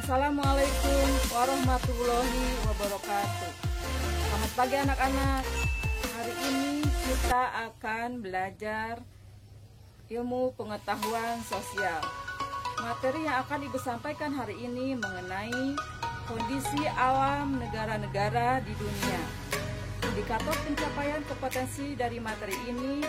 Assalamualaikum warahmatullahi wabarakatuh. Selamat pagi anak-anak. Hari ini kita akan belajar ilmu pengetahuan sosial. Materi yang akan Ibu sampaikan hari ini mengenai kondisi alam negara-negara di dunia. Indikator pencapaian kompetensi dari materi ini,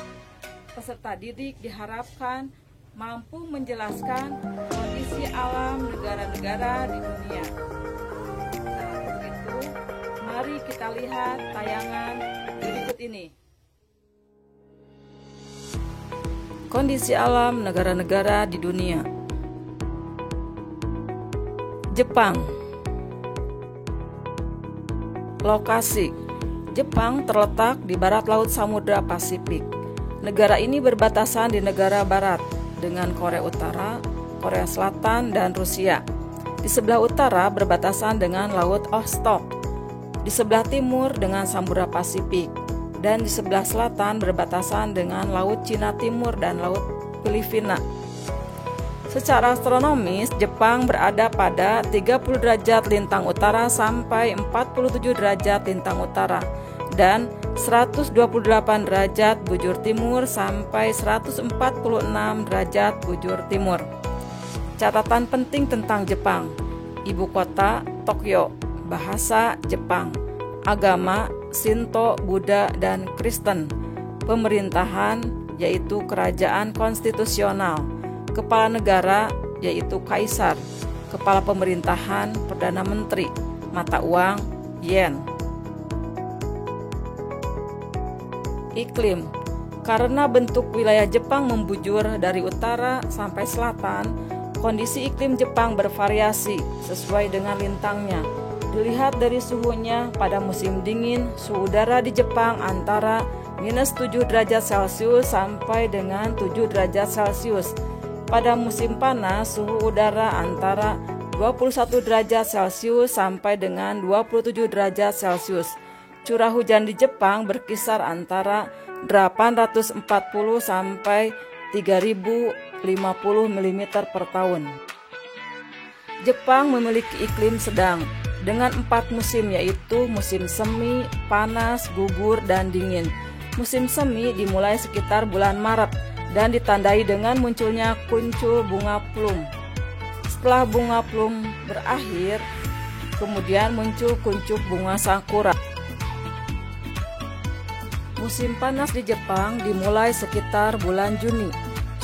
peserta didik diharapkan mampu menjelaskan kondisi alam negara-negara di dunia. Nah, untuk itu, mari kita lihat tayangan berikut ini. Kondisi alam negara-negara di dunia. Jepang. Lokasi. Jepang terletak di barat laut Samudra Pasifik. Negara ini berbatasan di negara barat dengan Korea Utara, Korea Selatan, dan Rusia. Di sebelah utara berbatasan dengan Laut Okhotsk, di sebelah timur dengan Samudra Pasifik, dan di sebelah selatan berbatasan dengan Laut Cina Timur dan Laut Filipina. Secara astronomis, Jepang berada pada 30 derajat lintang utara sampai 47 derajat lintang utara, dan 128 derajat bujur timur sampai 146 derajat bujur timur. Catatan penting tentang Jepang. Ibu kota Tokyo, bahasa Jepang, agama Shinto, Buddha, dan Kristen. Pemerintahan yaitu kerajaan konstitusional. Kepala negara yaitu kaisar. Kepala pemerintahan perdana menteri. Mata uang yen. Iklim. Karena bentuk wilayah Jepang membujur dari utara sampai selatan, kondisi iklim Jepang bervariasi sesuai dengan lintangnya. Dilihat dari suhunya, pada musim dingin, suhu udara di Jepang antara -7 derajat Celcius sampai dengan 7 derajat Celcius. Pada musim panas, suhu udara antara 21 derajat Celcius sampai dengan 27 derajat Celcius. Curah hujan di Jepang berkisar antara 840 sampai 3050 mm per tahun. Jepang memiliki iklim sedang dengan 4 musim, yaitu musim semi, panas, gugur, dan dingin. Musim semi dimulai sekitar bulan Maret dan ditandai dengan munculnya kuncup bunga plum. Setelah bunga plum berakhir, kemudian muncul kuncup bunga sakura. Musim panas di Jepang dimulai sekitar bulan Juni.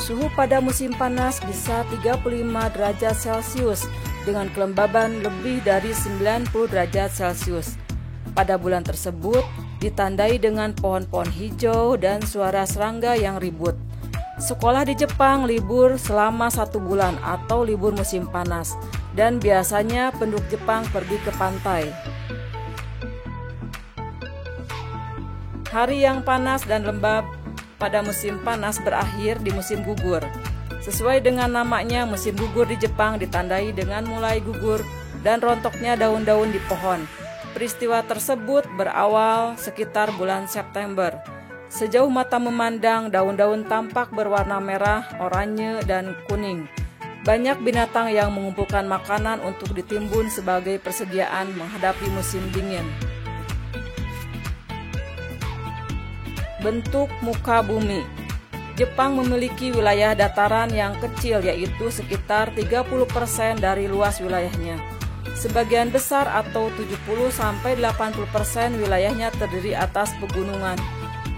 Suhu pada musim panas bisa 35 derajat Celcius dengan kelembaban lebih dari 90 derajat Celcius. Pada bulan tersebut ditandai dengan pohon-pohon hijau dan suara serangga yang ribut. Sekolah di Jepang libur selama 1 bulan atau libur musim panas, dan biasanya penduduk Jepang pergi ke pantai. Hari yang panas dan lembab pada musim panas berakhir di musim gugur. Sesuai dengan namanya, musim gugur di Jepang ditandai dengan mulai gugur dan rontoknya daun-daun di pohon. Peristiwa tersebut berawal sekitar bulan September. Sejauh mata memandang, daun-daun tampak berwarna merah, oranye, dan kuning. Banyak binatang yang mengumpulkan makanan untuk ditimbun sebagai persediaan menghadapi musim dingin. Bentuk muka bumi. Jepang memiliki wilayah dataran yang kecil, yaitu sekitar 30% dari luas wilayahnya. Sebagian besar atau 70-80% wilayahnya terdiri atas pegunungan.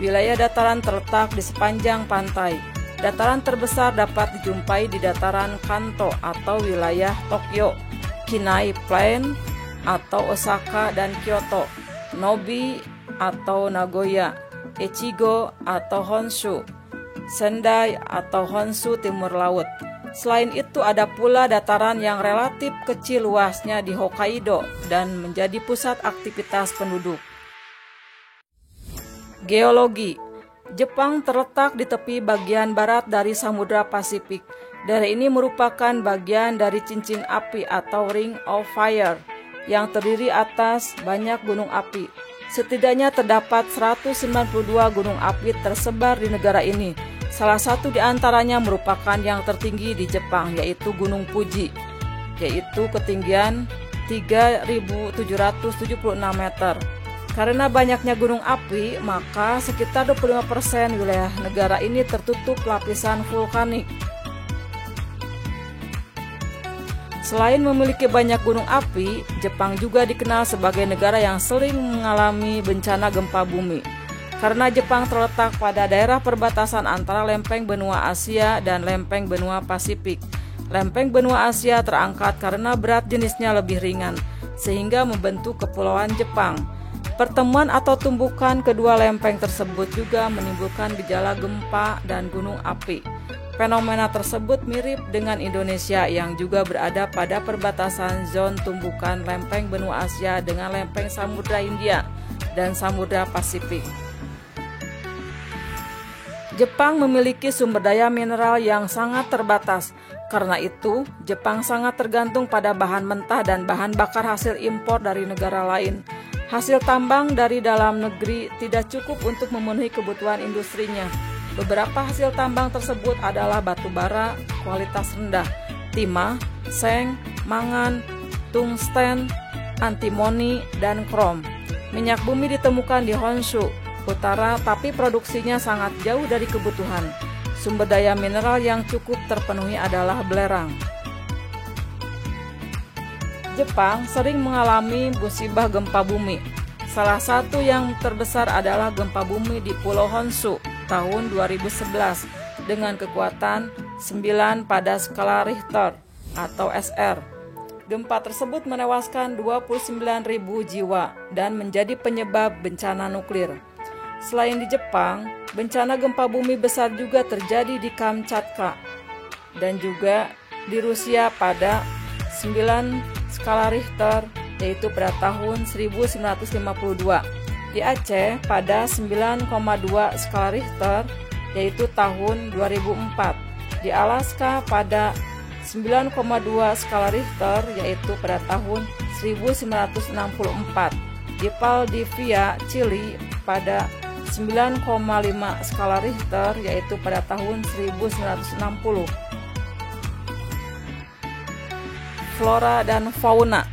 Wilayah dataran terletak di sepanjang pantai. Dataran terbesar dapat dijumpai di dataran Kanto atau wilayah Tokyo, Kinai Plain atau Osaka dan Kyoto, Nobi atau Nagoya, Echigo atau Honshu, Sendai atau Honshu Timur Laut. Selain itu ada pula dataran yang relatif kecil luasnya di Hokkaido dan menjadi pusat aktivitas penduduk. Geologi. Jepang terletak di tepi bagian barat dari Samudra Pasifik. Daerah ini merupakan bagian dari cincin api atau Ring of Fire yang terdiri atas banyak gunung api. Setidaknya terdapat 192 gunung api tersebar di negara ini. Salah satu di antaranya merupakan yang tertinggi di Jepang, yaitu Gunung Fuji. yaitu ketinggian 3.776 meter. Karena banyaknya gunung api, maka sekitar 25% wilayah negara ini tertutup lapisan vulkanik. Selain memiliki banyak gunung api, Jepang juga dikenal sebagai negara yang sering mengalami bencana gempa bumi. Karena Jepang terletak pada daerah perbatasan antara lempeng benua Asia dan lempeng benua Pasifik. Lempeng benua Asia terangkat karena berat jenisnya lebih ringan, sehingga membentuk Kepulauan Jepang. Pertemuan atau tumbukan kedua lempeng tersebut juga menimbulkan gejala gempa dan gunung api. Fenomena tersebut mirip dengan Indonesia yang juga berada pada perbatasan zon tumbukan lempeng benua Asia dengan lempeng Samudra Hindia dan Samudra Pasifik. Jepang memiliki sumber daya mineral yang sangat terbatas. Karena itu, Jepang sangat tergantung pada bahan mentah dan bahan bakar hasil impor dari negara lain. Hasil tambang dari dalam negeri tidak cukup untuk memenuhi kebutuhan industrinya. Beberapa hasil tambang tersebut adalah batu bara kualitas rendah, timah, seng, mangan, tungsten, antimoni, dan krom. Minyak bumi ditemukan di Honshu Utara, tapi produksinya sangat jauh dari kebutuhan. Sumber daya mineral yang cukup terpenuhi adalah belerang. Jepang sering mengalami musibah gempa bumi. Salah satu yang terbesar adalah gempa bumi di Pulau Honshu tahun 2011 dengan kekuatan 9 pada skala Richter atau SR. Gempa tersebut menewaskan 29.000 jiwa dan menjadi penyebab bencana nuklir. Selain di Jepang, bencana gempa bumi besar juga terjadi di Kamchatka dan juga di Rusia pada 9 skala Richter, yaitu pada tahun 1952. Di Aceh pada 9,2 skala Richter, yaitu tahun 2004. Di Alaska pada 9,2 skala Richter, yaitu pada tahun 1964. Di Valdivia, Chili pada 9,5 skala Richter, yaitu pada tahun 1960. Flora dan fauna.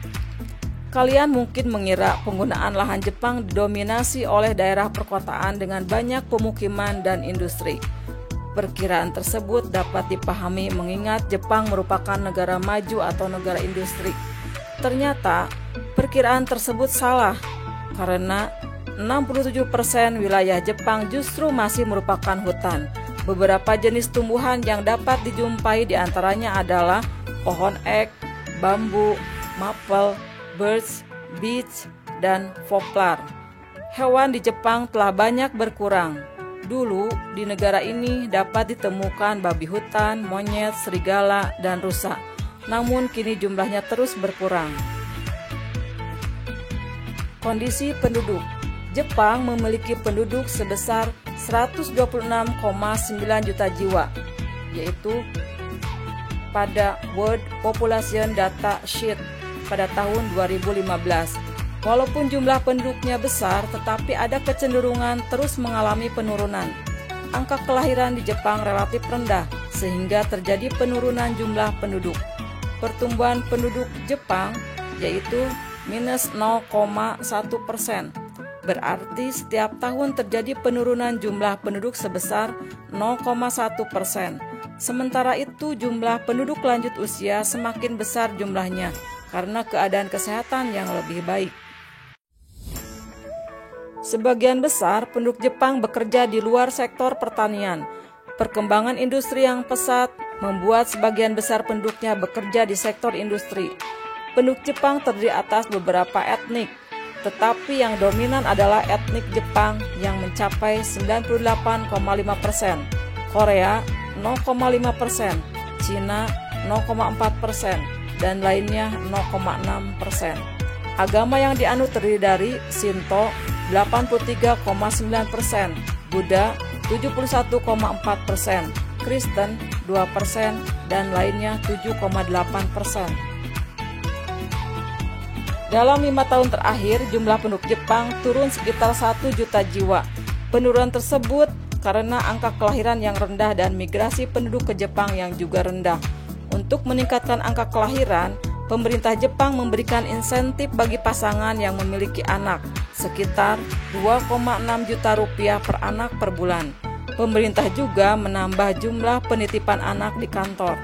Kalian mungkin mengira penggunaan lahan Jepang didominasi oleh daerah perkotaan dengan banyak pemukiman dan industri. Perkiraan tersebut dapat dipahami mengingat Jepang merupakan negara maju atau negara industri. Ternyata, perkiraan tersebut salah karena 67% wilayah Jepang justru masih merupakan hutan. Beberapa jenis tumbuhan yang dapat dijumpai diantaranya adalah pohon ek, bambu, maple, birch, beech, dan poplar. Hewan di Jepang telah banyak berkurang. Dulu, di negara ini dapat ditemukan babi hutan, monyet, serigala, dan rusa. Namun kini jumlahnya terus berkurang. Kondisi penduduk. Jepang memiliki penduduk sebesar 126,9 juta jiwa, yaitu pada World Population Data Sheet pada tahun 2015. Walaupun jumlah penduduknya besar, tetapi ada kecenderungan terus mengalami penurunan. Angka kelahiran di Jepang relatif rendah, sehingga terjadi penurunan jumlah penduduk. Pertumbuhan penduduk Jepang yaitu minus 0,1%. Berarti setiap tahun terjadi penurunan jumlah penduduk sebesar 0,1%. Sementara itu jumlah penduduk lanjut usia semakin besar jumlahnya karena keadaan kesehatan yang lebih baik. Sebagian besar penduduk Jepang bekerja di luar sektor pertanian. Perkembangan industri yang pesat membuat sebagian besar penduduknya bekerja di sektor industri. Penduduk Jepang terdiri atas beberapa etnik, tetapi yang dominan adalah etnik Jepang yang mencapai 98,5%, Korea 0,5%, Cina 0,4%, dan lainnya 0,6%. Agama yang dianut terdiri dari Shinto 83,9%, Buddha 71,4%, Kristen 2%, dan lainnya 7,8%. Dalam 5 tahun terakhir, jumlah penduduk Jepang turun sekitar 1 juta jiwa. Penurunan tersebut karena angka kelahiran yang rendah dan migrasi penduduk ke Jepang yang juga rendah. Untuk meningkatkan angka kelahiran, pemerintah Jepang memberikan insentif bagi pasangan yang memiliki anak sekitar 2,6 juta rupiah per anak per bulan. Pemerintah juga menambah jumlah penitipan anak di kantor.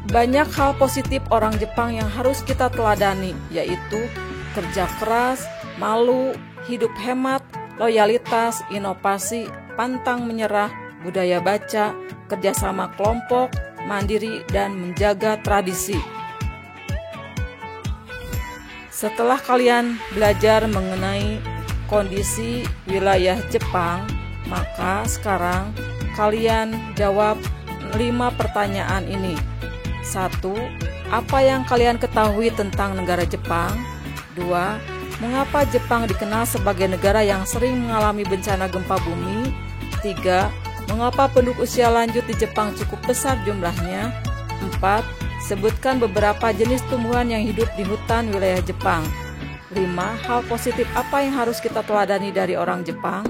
Banyak hal positif orang Jepang yang harus kita teladani, yaitu kerja keras, malu, hidup hemat, loyalitas, inovasi, pantang menyerah, budaya baca, kerjasama kelompok, mandiri, dan menjaga tradisi. Setelah kalian belajar mengenai kondisi wilayah Jepang, maka sekarang kalian jawab 5 pertanyaan ini. 1. Apa yang kalian ketahui tentang negara Jepang? 2. Mengapa Jepang dikenal sebagai negara yang sering mengalami bencana gempa bumi? 3. Mengapa penduduk usia lanjut di Jepang cukup besar jumlahnya? 4. Sebutkan beberapa jenis tumbuhan yang hidup di hutan wilayah Jepang. 5. Hal positif apa yang harus kita teladani dari orang Jepang?